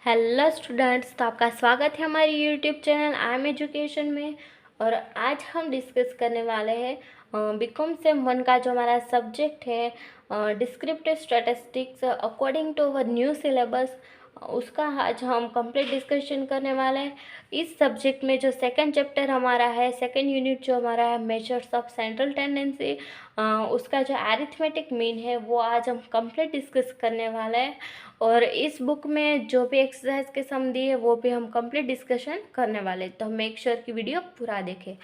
Hello students, तो आपका स्वागत है हमारे YouTube channel I am education में। और आज हम डिस्कस करने वाले हैं बीकॉम सेम 1 का जो हमारा सब्जेक्ट है descriptive statistics according to our new syllabus. उसका आज हम कंप्लीट डिस्कशन करने वाले हैं। इस सब्जेक्ट में जो सेकंड चैप्टर हमारा है, सेकंड यूनिट जो हमारा है मेजर्स ऑफ सेंट्रल टेंडेंसी, उसका जो अरिथमेटिक मीन है वो आज हम कंप्लीट डिस्कस करने वाले हैं। और इस बुक में जो भी एक्सरसाइज के सम दिए वो भी हम कंप्लीट डिस्कशन करने वाले, तो मेक श्योर की वीडियो पूरा देखें।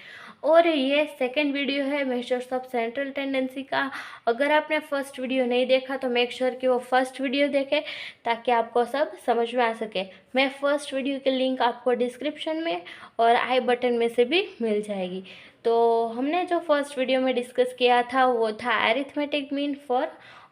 और ये सेकंड वीडियो है मेजर्स ऑफ सेंट्रल टेंडेंसी का। अगर आपने फर्स्ट वीडियो नहीं देखा तो मेक श्योर कि वो फर्स्ट वीडियो देखें ताकि आपको सब समझ में आ सके। मैं फर्स्ट वीडियो के लिंक आपको डिस्क्रिप्शन में और आई बटन में से भी मिल जाएगी। तो हमने जो फर्स्ट वीडियो में डिस्कस किया था वो था arithmetic mean for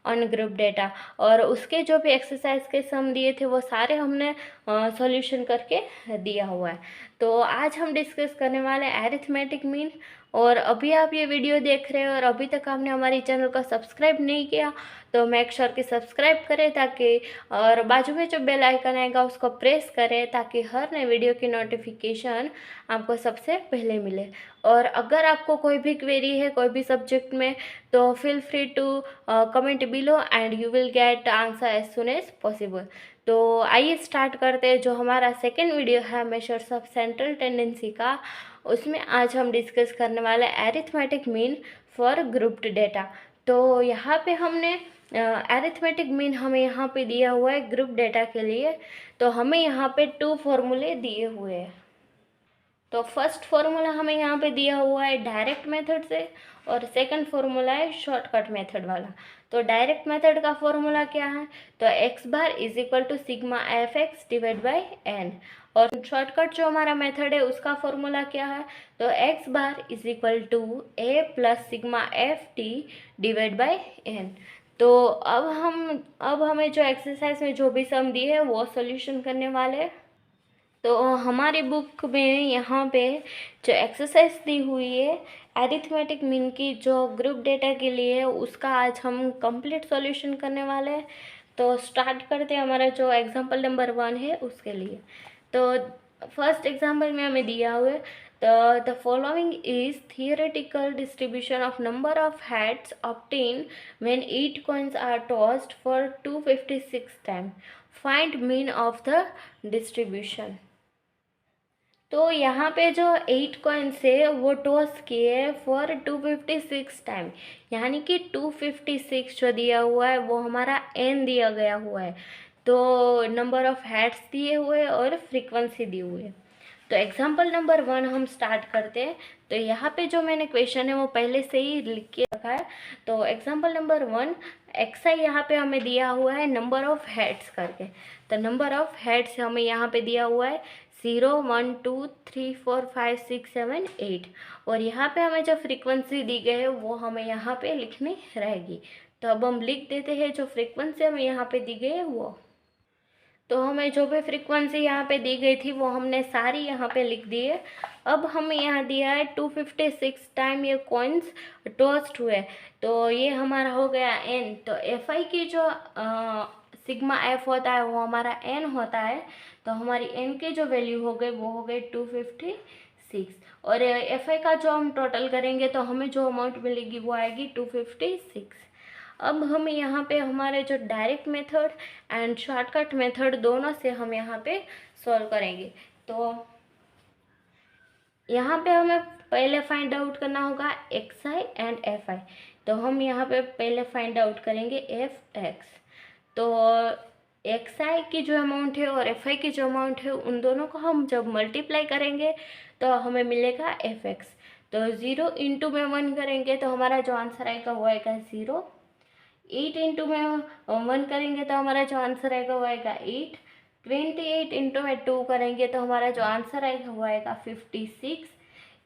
on group data, और उसके जो भी एक्सरसाइज के सम दिए थे वो सारे हमने सॉल्यूशन करके दिया हुआ है। तो आज हम डिस्कस करने वाले हैं अरिथमेटिक मीन। और अभी आप ये वीडियो देख रहे हो और अभी तक आपने हमारी चैनल को सब्सक्राइब नहीं किया तो मेक श्योर कि सब्सक्राइब करें ताकि, और बाजू में जो बेल आइकन आएगा उसको प्रेस करें ताकि हर नए वीडियो की नोटिफिकेशन आपको सबसे पहले मिले। और अगर आपको कोई भी क्वेरी है कोई भी सब्जेक्ट में तो feel free to comment below and you will get answer as soon as possible. तो आइए स्टार्ट करते हैं। जो हमारा सेकेंड वीडियो है मेजर्स ऑफ सेंट्रल टेंडेंसी का, उसमें आज हम डिस्कस करने वाले arithmetic mean for grouped data. तो यहाँ पे हमने अरिथमेटिक मीन हमें यहाँ पे दिया हुआ है ग्रुप डेटा के लिए। तो हमें यहाँ पे 2 फॉर्मूले दिए हुए हैं। तो फर्स्ट फॉर्मूला हमें यहाँ पे दिया हुआ है डायरेक्ट मेथड से, और सेकंड फॉर्मूला है शॉर्टकट मेथड वाला। तो डायरेक्ट मेथड का फॉर्मूला क्या है, तो x bar is equal to sigma f x divide by n. और शॉर्टकट जो हमारा मेथड है उसका फॉर्मूला क्या है, तो x bar is equal to a plus sigma f t divide by n. तो अब हमें जो एक्सरसाइज में जो भी सम दी है वो सॉल्यूशन करने वाले हैं। तो हमारी बुक में यहाँ पे जो एक्सरसाइज दी हुई है अरिथमेटिक मीन की जो ग्रुप डेटा के लिए है उसका आज हम कंप्लीट सॉल्यूशन करने वाले हैं। तो स्टार्ट करते हैं हमारा जो एग्जांपल नंबर 1 है उसके लिए। तो फर्स्ट एग्जांपल में हमें दिया हुआ है the following is theoretical distribution of number of heads obtained when 8 coins are tossed for 256 times. Find mean of the distribution. तो यहाँ पे जो 8 कॉइन्स है वो टॉस किए फॉर 256 टाइम, यानी कि 256 जो दिया हुआ है वो हमारा एन दिया गया हुआ है। तो नंबर ऑफ हेड्स दिए हुए और फ्रीक्वेंसी दी हुई है। तो एग्जाम्पल नंबर 1 हम स्टार्ट करते हैं। तो यहाँ पे जो मैंने क्वेश्चन है वो पहले से ही लिख के रखा है। तो एग्जाम्पल नंबर 1 एक्स आई यहाँ पे हमें दिया हुआ है नंबर ऑफ हेड्स करके। तो नंबर ऑफ हेड्स हमें यहाँ पे दिया हुआ है 0 1 2 3 4 5 6 7 8। और यहाँ पे हमें जो फ्रीक्वेंसी दी गई है वो हमें यहाँ पे लिखनी रहेगी। तो अब हम लिख देते हैं जो फ्रीक्वेंसी हमें यहाँ पे दी गई है वो। तो हमें जो भी फ्रीक्वेंसी यहाँ पे दी गई थी वो हमने सारी यहाँ पे लिख दी है। अब हमें यहाँ दिया है 256 टाइम ये कॉइन्स टॉस्ट हुए। तो ये हमारा हो गया एन। तो एफ आई की जो सिग्मा एफ होता है वो हमारा एन होता है। तो हमारी एन की जो वैल्यू हो गई वो हो गई 256। और एफ आई का जो हम टोटल करेंगे तो हमें जो अमाउंट मिलेगी वो आएगी 256। अब हम यहाँ पे हमारे जो direct method and shortcut method दोनों से हम यहाँ पे सॉल्व करेंगे। तो यहाँ पे हमें पहले फाइंड आउट करना होगा x I and F I. तो हम यहाँ पे पहले फाइंड आउट करेंगे एफ एक्स। तो एक्स आई की जो अमाउंट है और एफ आई की जो अमाउंट है उन दोनों को हम जब मल्टीप्लाई करेंगे तो हमें मिलेगा एफ एक्स। तो 0 इंटू में 1 करेंगे तो हमारा जो आंसर आएगा वो आएगा 0। 8 इंटू में 1 करेंगे तो हमारा जो आंसर आएगा वो आएगा 8। 28 इंटू में 2 करेंगे तो हमारा जो आंसर आएगा वो आएगा 56।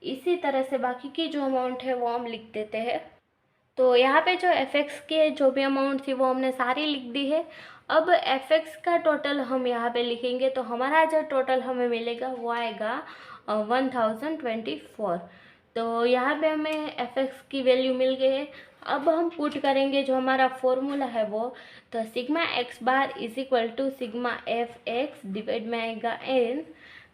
इसी तरह से बाकी की जो अमाउंट है वो हम लिख देते हैं। तो यहाँ पे जो एफ एक्स के जो भी अमाउंट थी वो हमने सारी लिख दी है। अब एफ एक्स का टोटल हम यहाँ पे लिखेंगे तो हमारा जो टोटल हमें मिलेगा वो आएगा 1024। तो यहाँ पे हमें एफ एक्स की वैल्यू मिल गई है। अब हम पुट करेंगे जो हमारा फॉर्मूला है वो, तो sigma x bar is equal to sigma f x divide में आएगा एन।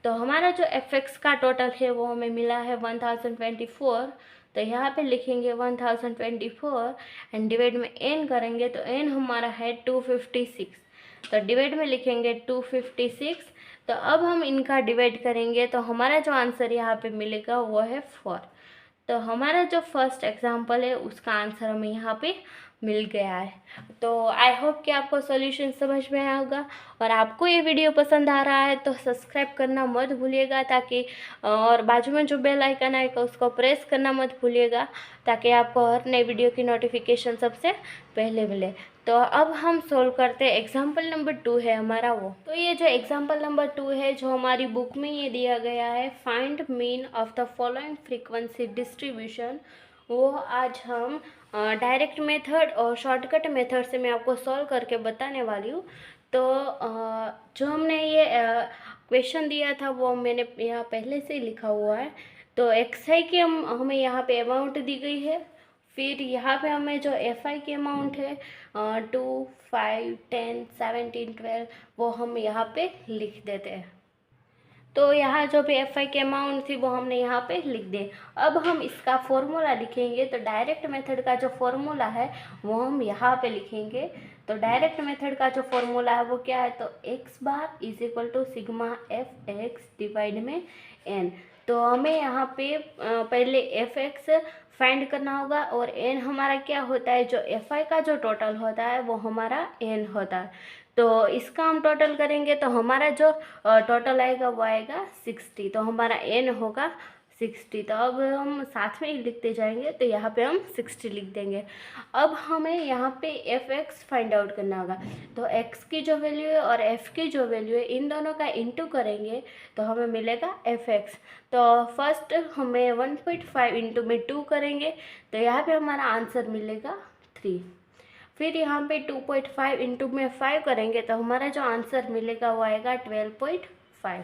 तो हमारा जो एफ एक्स का टोटल है वो हमें मिला है 1024। तो यहाँ पे लिखेंगे 1024 एंड डिवाइड में एन करेंगे तो एन हमारा है 256। तो डिवाइड में लिखेंगे 256। तो अब हम इनका डिवाइड करेंगे तो हमारा जो आंसर यहाँ पे मिलेगा वो है 4। तो हमारा जो फर्स्ट एग्जाम्पल है उसका आंसर हमें यहाँ पे मिल गया है। तो आई होप कि आपको सॉल्यूशन समझ में आया होगा, और आपको ये वीडियो पसंद आ रहा है तो सब्सक्राइब करना मत भूलिएगा, ताकि और बाजू में जो बेल आइकन आएगा उसको प्रेस करना मत भूलिएगा, ताकि आपको हर नई वीडियो की नोटिफिकेशन सबसे पहले मिले। तो अब हम सोल्व करते हैं। एग्जाम्पल नंबर 2 है हमारा वो। तो ये जो एग्जाम्पल नंबर 2 है जो हमारी बुक में ये दिया गया है, find mean of the following frequency distribution, वो आज हम डायरेक्ट मेथड और शॉर्टकट मेथड से मैं आपको सॉल्व करके बताने वाली हूँ। तो जो हमने ये क्वेश्चन दिया था वो मैंने यहाँ पहले से ही लिखा हुआ है। तो एक्स आई की हमें यहाँ पे अमाउंट दी गई है, फिर यहाँ पे हमें जो एफ आई की अमाउंट है 2, 5, 10, 17, 12 वो हम यहाँ पे लिख देते हैं। तो यहाँ जो भी एफ आई की अमाउंट थी वो हमने यहाँ पे लिख दी। अब हम इसका फॉर्मूला लिखेंगे। तो डायरेक्ट मेथड का जो फॉर्मूला है वो हम यहाँ पे लिखेंगे। तो डायरेक्ट मेथड का जो फॉर्मूला है वो क्या है, तो x bar is equal to sigma f x divide में एन। तो हमें यहाँ पे पहले एफ एक्स फाइंड करना होगा, और एन हमारा क्या होता है, जो एफ आई का जो टोटल होता है वो हमारा एन होता है। तो इसका हम टोटल करेंगे तो हमारा जो टोटल आएगा वो आएगा 60। तो हमारा एन होगा 60। तो अब हम साथ में ही लिखते जाएंगे, तो यहाँ पे हम 60 लिख देंगे। अब हमें यहाँ पे एफ एक्स फाइंड आउट करना होगा। तो एक्स की जो वैल्यू है और एफ की जो वैल्यू है इन दोनों का इंटू करेंगे तो हमें मिलेगा एफ एक्स। तो फर्स्ट हमें 1.5 इंटू में 2 करेंगे तो यहाँ पे हमारा आंसर मिलेगा 3। फिर यहाँ पे 2.5 इंटू में 5 करेंगे तो हमारा जो आंसर मिलेगा वो आएगा 12.5।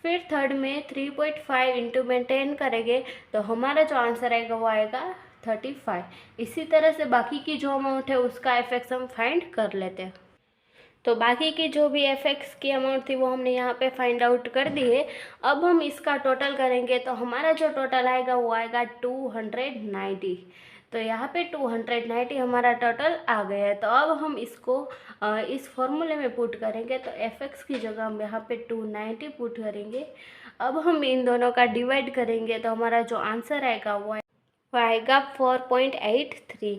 फिर थर्ड में 3.5 इंटू में 10 करेंगे तो हमारा जो आंसर आएगा वो आएगा 35। इसी तरह से बाकी की जो अमाउंट है उसका एफ एक्स हम फाइंड कर लेते हैं। तो बाकी की जो भी एफ एक्स की अमाउंट थी वो हमने यहाँ पे फाइंड आउट कर दी है। अब हम इसका टोटल करेंगे तो हमारा जो टोटल आएगा वो आएगा 290। तो यहाँ पे 290 हमारा टोटल आ गया है। तो अब हम इसको इस फॉर्मूले में पुट करेंगे। तो एफ एक्स की जगह हम यहाँ पे 290 पुट करेंगे। अब हम इन दोनों का डिवाइड करेंगे तो हमारा जो आंसर आएगा वो आएगा 4.83।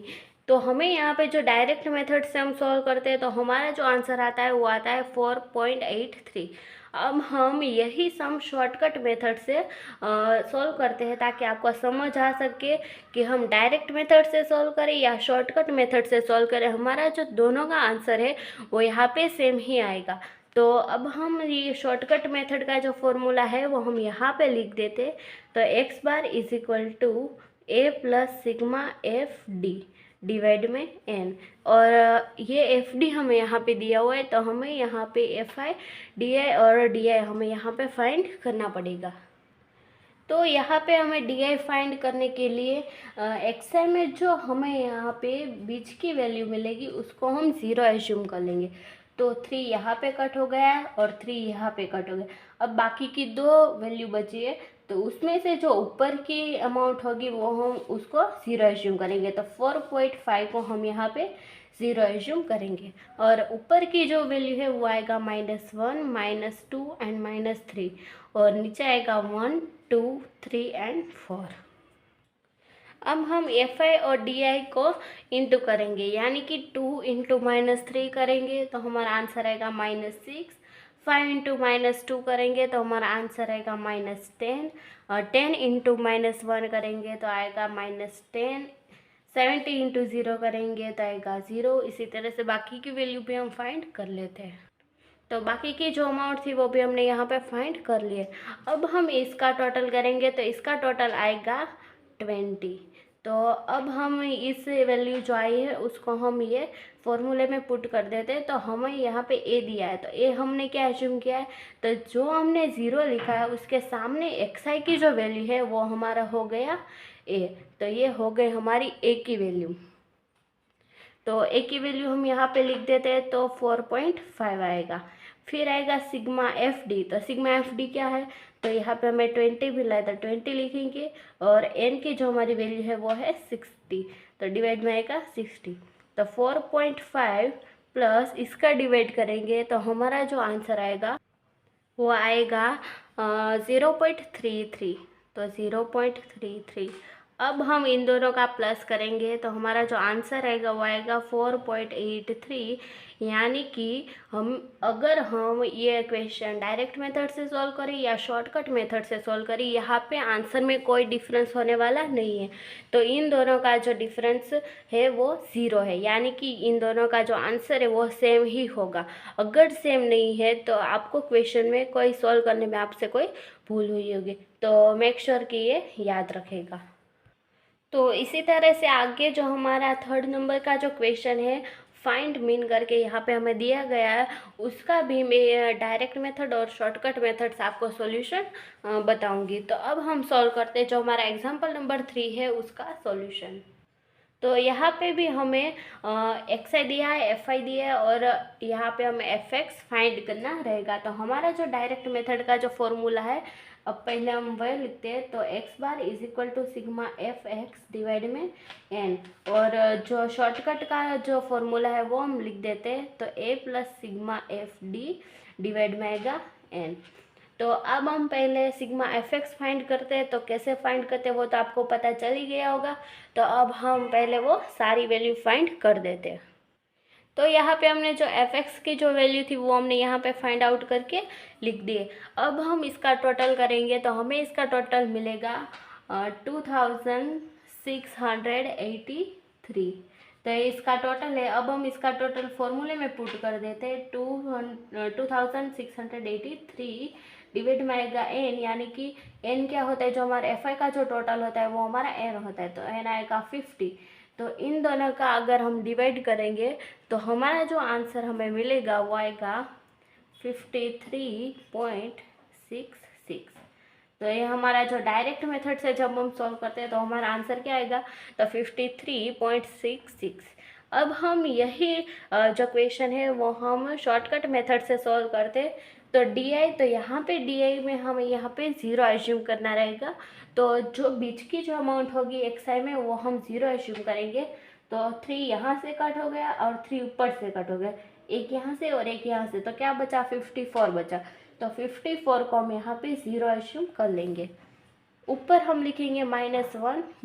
तो हमें यहाँ पे जो डायरेक्ट मेथड से हम सॉल्व करते हैं तो हमारा जो आंसर आता है वो आता है 4.83। अब हम यही सम शॉर्टकट मेथड से सॉल्व करते हैं, ताकि आपको समझ आ सके कि हम डायरेक्ट मेथड से सॉल्व करें या शॉर्टकट मेथड से सॉल्व करें। हमारा जो दोनों का आंसर है वो यहाँ पे सेम ही आएगा। तो अब हम ये शॉर्टकट मेथड का जो फॉर्मूला है वो हम यहाँ पे लिख देते। तो x bar is equal to a plus sigma F D divide में एन, और ये एफ डी हमें यहाँ पे दिया हुआ है तो हमें यहाँ पे एफ आई डी आई और डी आई हमें यहाँ पे फाइंड करना पड़ेगा। तो यहाँ पे हमें डी आई फाइंड करने के लिए एक्स आई में जो हमें यहाँ पे बीच की वैल्यू मिलेगी उसको हम 0 एज्यूम कर लेंगे। तो 3 यहाँ पे कट हो गया और 3 यहाँ पे कट हो गया। अब बाकी की 2 वैल्यू बची है, तो उसमें से जो ऊपर की अमाउंट होगी वो हम उसको 0 एज्यूम करेंगे। तो 4.5 को हम यहाँ पे 0 एज्यूम करेंगे, और ऊपर की जो वैल्यू है वो आएगा -1, -2 एंड -3, और नीचे आएगा 1, 2, 3 एंड 4। अब हम एफ आई और डी आई को इंटू करेंगे, यानी कि 2 इंटू -3 करेंगे तो हमारा आंसर आएगा -6। 5 इंटू -2 करेंगे तो हमारा आंसर आएगा -10, और 10 इंटू -1 करेंगे तो आएगा -10। 70 इंटू 0 करेंगे तो आएगा 0। इसी तरह से बाकी की वैल्यू भी हम फाइंड कर लेते हैं। तो बाकी की जो अमाउंट थी वो भी हमने यहाँ पे फाइंड कर लिए। अब हम इसका टोटल करेंगे तो इसका टोटल आएगा 20। तो अब हम इस वैल्यू जो आई है उसको हम ये फॉर्मूले में पुट कर देते हैं। तो हमें यहाँ पे ए दिया है, तो ए हमने क्या एज्यूम किया है, तो जो हमने ज़ीरो लिखा है उसके सामने एक्स आई की जो वैल्यू है वो हमारा हो गया ए। तो ये हो गई हमारी ए की वैल्यू। तो ए की वैल्यू हम यहाँ पे लिख देते हैं, तो 4.5 आएगा। फिर आएगा सिग्मा एफ डी। तो सिग्मा एफ डी क्या है, तो यहाँ पे हमें 20 भी लाया था, 20 लिखेंगे। और एन की जो हमारी वैल्यू है वो है 60, तो डिवाइड में आएगा 60। तो 4.5 प्लस इसका डिवाइड करेंगे तो हमारा जो आंसर आएगा वो आएगा 0.33। तो 0.33। अब हम इन दोनों का प्लस करेंगे तो हमारा जो आंसर आएगा वो आएगा 4.83। यानी कि अगर हम ये क्वेश्चन डायरेक्ट मेथड से सॉल्व करें या शॉर्टकट मेथड से सॉल्व करें, यहाँ पे आंसर में कोई डिफरेंस होने वाला नहीं है। तो इन दोनों का जो डिफरेंस है वो ज़ीरो है, यानी कि इन दोनों का जो आंसर है वो सेम ही होगा। अगर सेम नहीं है तो आपको क्वेश्चन में कोई सॉल्व करने में आपसे कोई भूल हुई होगी। तो मेक श्योर कि ये याद रखेगा। तो इसी तरह से आगे जो हमारा थर्ड नंबर का जो क्वेश्चन है, फाइंड मीन करके यहाँ पे हमें दिया गया है, उसका भी मैं डायरेक्ट मेथड और शॉर्टकट मेथड से आपको सॉल्यूशन बताऊंगी। तो अब हम सॉल्व करते हैं जो हमारा एग्जांपल नंबर 3 है उसका सॉल्यूशन। तो यहाँ पे भी हमें एक्स आई दिया है, एफ आई दिया है, और यहाँ पे हमें एफ एक्स फाइंड करना रहेगा। तो हमारा जो डायरेक्ट मेथड का जो फॉर्मूला है, अब पहले हम वह लिखते हैं। तो x bar is equal to sigma f x divide में एन, और जो शॉर्टकट का जो फॉर्मूला है वो हम लिख देते हैं। तो A plus sigma F D divide में आएगा एन। तो अब हम पहले सिग्मा एफ एक्स फाइंड करते हैं। तो कैसे फाइंड करते हैं वो तो आपको पता चल ही गया होगा। तो अब हम पहले वो सारी वैल्यू फाइंड कर देते हैं। तो यहाँ पे हमने जो एफ एक्स की जो वैल्यू थी वो हमने यहाँ पे फाइंड आउट करके लिख दिए। अब हम इसका टोटल करेंगे तो हमें इसका टोटल मिलेगा 2683। तो इसका टोटल है। अब हम इसका टोटल फॉर्मूले में पुट कर देते हैं। 2683 डिवाइड में आएगा एन, यानी कि एन क्या होता है, जो हमारा एफ आई का जो टोटल होता है वो हमारा एन होता है। तो एन आएगा 50। तो इन दोनों का अगर हम डिवाइड करेंगे तो हमारा जो आंसर हमें मिलेगा वो आएगा 53.66। तो ये हमारा जो डायरेक्ट मेथड से जब हम सॉल्व करते हैं तो हमारा आंसर क्या आएगा, तो 53.66। अब हम यही जो क्वेश्चन है वो हम शॉर्टकट मेथड से सॉल्व करते हैं। तो डी आई, तो यहाँ पे डी आई में हमें यहाँ पे ज़ीरो एज्यूम करना रहेगा। तो जो बीच की जो अमाउंट होगी एक्स आई में वो हम ज़ीरो एज्यूम करेंगे। तो 3 यहाँ से कट हो गया और 3 ऊपर से कट हो गया, एक यहाँ से और एक यहाँ से, तो क्या बचा, 54 बचा। तो 54 को हम यहाँ पे ज़ीरो एज्यूम कर लेंगे। ऊपर हम लिखेंगे -1,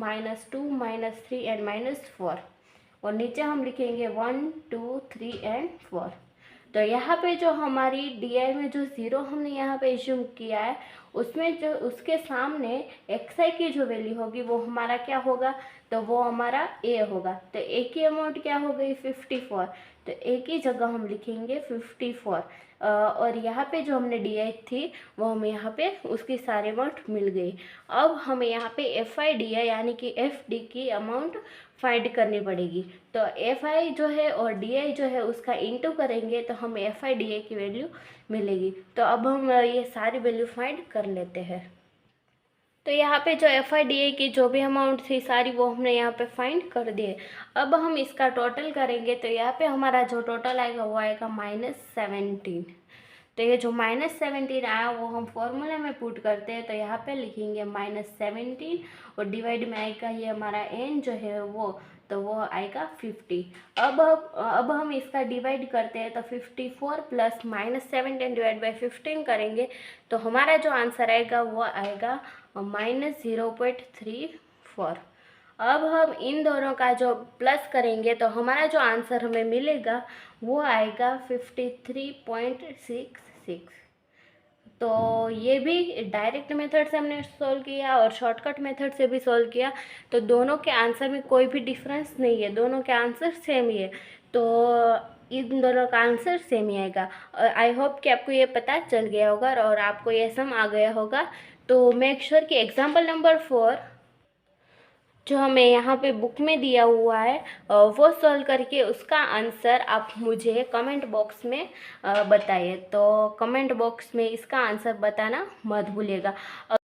-2, -3 एंड -4, और नीचे हम लिखेंगे 1, 2, 3 एंड 4। तो यहाँ पे जो हमारी डी आई में जो ज़ीरो हमने यहाँ पे एज्यूम किया है उसमें जो उसके सामने एक्स आई की जो वैल्यू होगी वो हमारा क्या होगा, तो वो हमारा ए होगा। तो ए की अमाउंट क्या हो गई, 54। तो ए की जगह हम लिखेंगे 54। और यहाँ पे जो हमने डी आई थी वो हमें यहाँ पे उसकी सारी अमाउंट मिल गई। अब हमें यहाँ पे एफ आई डी आई यानी कि एफ डी की अमाउंट फाइंड करनी पड़ेगी। तो एफ आई जो है और डी आई जो है उसका इंटू करेंगे तो हमें एफ आई डी आई की वैल्यू मिलेगी। तो अब हम ये सारी वैल्यू फाइंड कर लेते हैं। तो यहाँ पे जो एफ आई डी आई की जो भी अमाउंट थी सारी वो हमने यहाँ पे फाइंड कर दिए। अब हम इसका टोटल करेंगे तो यहाँ पे हमारा जो टोटल आएगा वो आएगा -17। तो ये जो -17 आया वो हम फॉर्मूले में पुट करते हैं। तो यहाँ पे लिखेंगे -17 और डिवाइड में आएगा ये हमारा एन जो है वो, तो वो आएगा 50। अब हम इसका डिवाइड करते हैं। तो 54 प्लस -17 डिवाइड बाई 15 करेंगे तो हमारा जो आंसर आएगा वो आएगा -0.34। अब हम इन दोनों का जो प्लस करेंगे तो हमारा जो आंसर हमें मिलेगा वो आएगा 53.66। तो ये भी डायरेक्ट मेथड से हमने सॉल्व किया और शॉर्टकट मेथड से भी सॉल्व किया। तो दोनों के आंसर में कोई भी डिफरेंस नहीं है, दोनों के आंसर सेम ही है। तो इन दोनों का आंसर सेम ही आएगा। आई होप कि आपको ये पता चल गया होगा और आपको ये सम आ गया होगा। तो मेक श्योर कि एग्जाम्पल नंबर 4 जो हमें यहाँ पे बुक में दिया हुआ है वो सॉल्व करके उसका आंसर आप मुझे कमेंट बॉक्स में बताइए। तो कमेंट बॉक्स में इसका आंसर बताना मत भूलिएगा।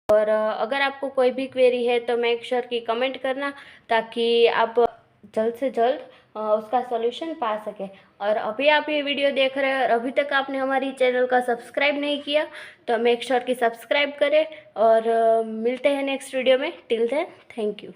और अगर आपको कोई भी क्वेरी है तो मेक श्योर कि कमेंट करना, ताकि आप जल्द से जल्द उसका सॉल्यूशन पा सके। और अभी आप ये वीडियो देख रहे हैं और अभी तक आपने हमारी चैनल का सब्सक्राइब नहीं किया तो मेक श्योर कि सब्सक्राइब करें। और मिलते हैं नेक्स्ट वीडियो में। Till then thank you.